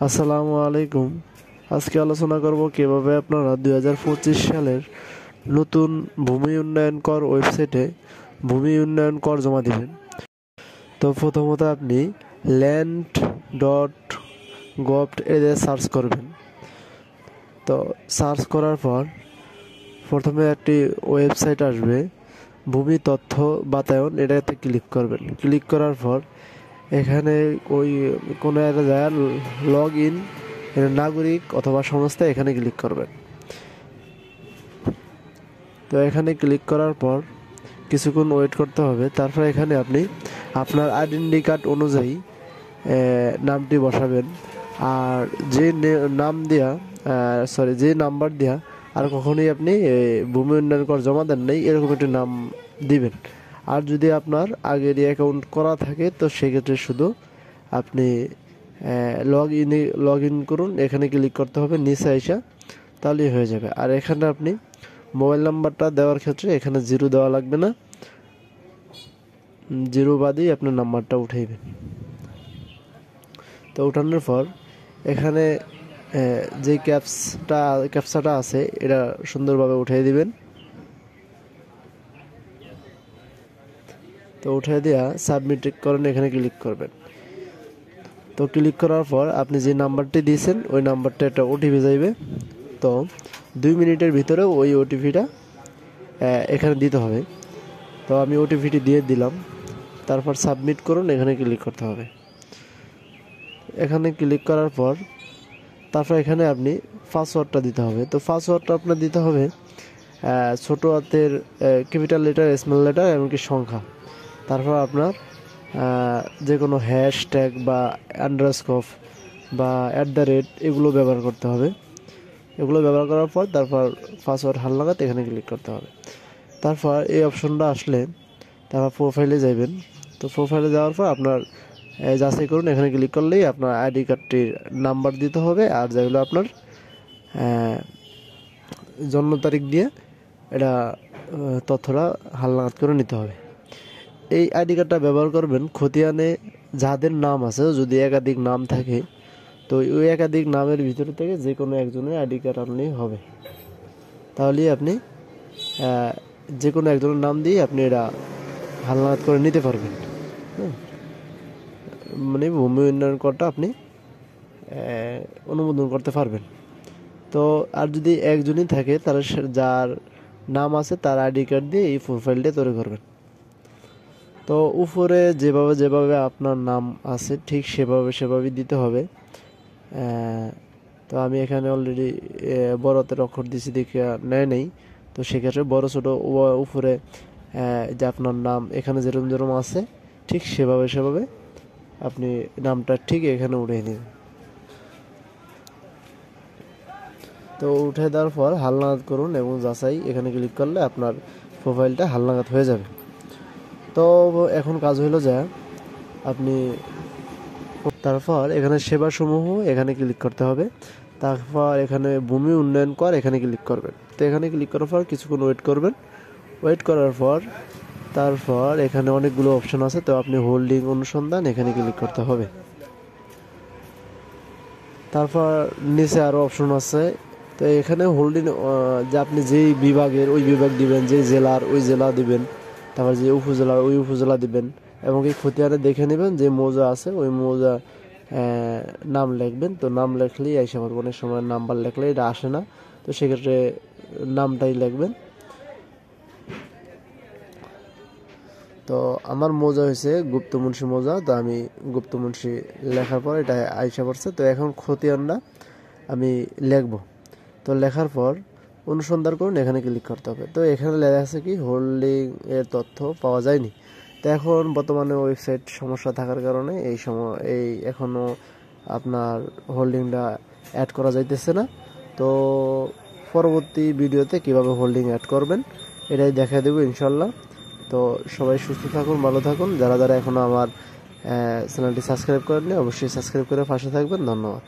আসসালামু আলাইকুম। আজকে আলোচনা করব কিভাবে আপনারা 2025 সালের নতুন ভূমি উন্নয়ন কর ওয়েবসাইটে ভূমি উন্নয়ন কর জমা দিবেন। তো প্রথমত আপনি land.gov এ সার্চ করবেন। তো সার্চ করার পর প্রথমে একটি ওয়েবসাইট আসবে, ভূমি তথ্য বাতায়ন, এটাতে ক্লিক করবেন। ক্লিক করার পর এখানে ওই কোনো একটা জায়গায় লগ ইন নাগরিক অথবা সংস্থা, এখানে ক্লিক করবেন। তো এখানে ক্লিক করার পর কিছুক্ষণ ওয়েট করতে হবে। তারপর এখানে আপনি আপনার আইডেন্টি কার্ড অনুযায়ী নামটি বসাবেন। আর যে নাম দেয়া যে নাম্বার দেয়া আর কখনোই আপনি ভূমি উন্নয়ন কর জমা দেন নাই এরকম একটি নাম দিবেন। আর যদি আপনার আগের অ্যাকাউন্ট করা থাকে তো সেক্ষেত্রে শুধু আপনি লগ ইন করুন, এখানে ক্লিক করতে হবে, নিচে আইসা তাহলেই হয়ে যাবে। আর এখানে আপনি মোবাইল নাম্বারটা দেওয়ার ক্ষেত্রে এখানে 0 দেওয়া লাগবে না, 0 বাদেই আপনার নাম্বারটা উঠাইবেন। তো উঠানোর পর এখানে যে ক্যাপচাটা আছে এটা সুন্দরভাবে উঠিয়ে দিবেন। তো উঠিয়ে দেওয়া সাবমিট করেন, এখানে ক্লিক করবেন। তো ক্লিক করার পর আপনি যে নাম্বারটি দিয়েছেন ওই নাম্বারটা একটা ওটিপি যাইবে। তো 2 মিনিটের ভিতরে ওই ওটিপিটা এখানে দিতে হবে। তো আমি ওটিপিটি দিয়ে দিলাম। তারপর সাবমিট করুন, এখানে ক্লিক করতে হবে। এখানে ক্লিক করার পর তারপর এখানে আপনি পাসওয়ার্ডটা দিতে হবে। তো পাসওয়ার্ডটা আপনার দিতে হবে ছোট হাতের ক্যাপিটাল লেটার, স্মল লেটার, এমনকি সংখ্যা। তারপর আপনার যে কোনো হ্যাশট্যাগ বা আন্ডারস্কোর বা @ এগুলো ব্যবহার করতে হবে। এগুলো ব্যবহার করার পর তারপর পাসওয়ার্ড হালনাগাদ এখানে ক্লিক করতে হবে। তারপর এই অপশনটা আসলে তারপর প্রোফাইলে যাবেন। তো প্রোফাইলে যাওয়ার পর আপনার যাচাই করুন, এখানে ক্লিক করলেই আপনার আইডি কার্ডটির নাম্বার দিতে হবে। আর যেগুলো আপনার জন্ম তারিখ দিয়ে এটা তথ্যটা হালনাগাদ করে নিতে হবে। এই আইডি কার্ডটা ব্যবহার করবেন খতিয়ানে যাদের নাম আছে, যদি একাধিক নাম থাকে তো ওই একাধিক নামের ভিতর থেকে যে কোনো একজনের আইডি কার্ড আনলেই হবে। তাহলেই আপনি যে কোনো একজনের নাম দিয়ে আপনি এটা হালনাগাদ করে নিতে পারবেন। মানে ভূমি উন্নয়ন করটা আপনি অনুমোদন করতে পারবেন। তো আর যদি একজনই থাকে তাহলে যার নাম আছে তার আইডি কার্ড দিয়ে এই প্রোফাইলটা তৈরি করবেন। তো উপরে যেভাবে আপনার নাম আছে ঠিক সেভাবেই দিতে হবে। তো আমি এখানে অলরেডি বড় হাতের অক্ষর দিছি দেখে নেই। তো সেক্ষেত্রে বড় ছোট উপরে যে আপনার নাম এখানে যেরকম আছে ঠিক সেভাবে আপনি নামটা ঠিক এখানে উঠিয়ে নেবেন। তো উঠে দেওয়ার পর হালনাগাদ করুন এবং যাচাই, এখানে ক্লিক করলে আপনার প্রোফাইলটা হালনাগাদ হয়ে যাবে। তো এখন কাজ হলো যে আপনি তারপর এখানে সেবাসমূহ এখানে ক্লিক করতে হবে। তারপর এখানে ভূমি উন্নয়ন কর এখানে ক্লিক করবেন। তো এখানে ক্লিক করার পর কিছুক্ষণ ওয়েট করবেন। ওয়েট করার পর তারপর এখানে অনেকগুলো অপশন আছে, তো আপনি হোল্ডিং অনুসন্ধান এখানে ক্লিক করতে হবে। তারপর নিচে আরও অপশন আছে। তো এখানে হোল্ডিং যে আপনি যেই বিভাগের ওই বিভাগ দিবেন, যে জেলার ওই জেলা দিবেন, তারপর যে উপজেলার ওই উপজেলা দিবেন এবং এই খতিয়ানে দেখে নেবেন যে মৌজা আছে ওই মৌজা নাম লিখবেন। তো নাম লেখলেই আইসা পারবো, অনেক সময় নাম্বার লেখলে এটা আসে না, তো সেক্ষেত্রে নামটাই লিখবেন। তো আমার মৌজা হয়েছে গুপ্তমুন্সি মৌজা, তো আমি গুপ্তমুন্সি লেখার পর এটা আইসা পড়ছে। তো এখন খতিয়ানটা আমি লিখবো। তো লেখার পর অনুসন্ধান করুন, এখানে ক্লিক করতে হবে। তো এখানে লেখা আছে কি হোল্ডিং এর তথ্য পাওয়া যায়নি। তো এখন বর্তমানে ওয়েবসাইট সমস্যা থাকার কারণে এই এখনও আপনার হোল্ডিংটা অ্যাড করা যাইতেছে না। তো পরবর্তী ভিডিওতে কিভাবে হোল্ডিং অ্যাড করবেন এটাই দেখা দেবো ইনশাল্লাহ। তো সবাই সুস্থ থাকুন, ভালো থাকুন। যারা এখনও আমার চ্যানেলটি সাবস্ক্রাইব করেননি অবশ্যই সাবস্ক্রাইব করে পাশে থাকবেন। ধন্যবাদ।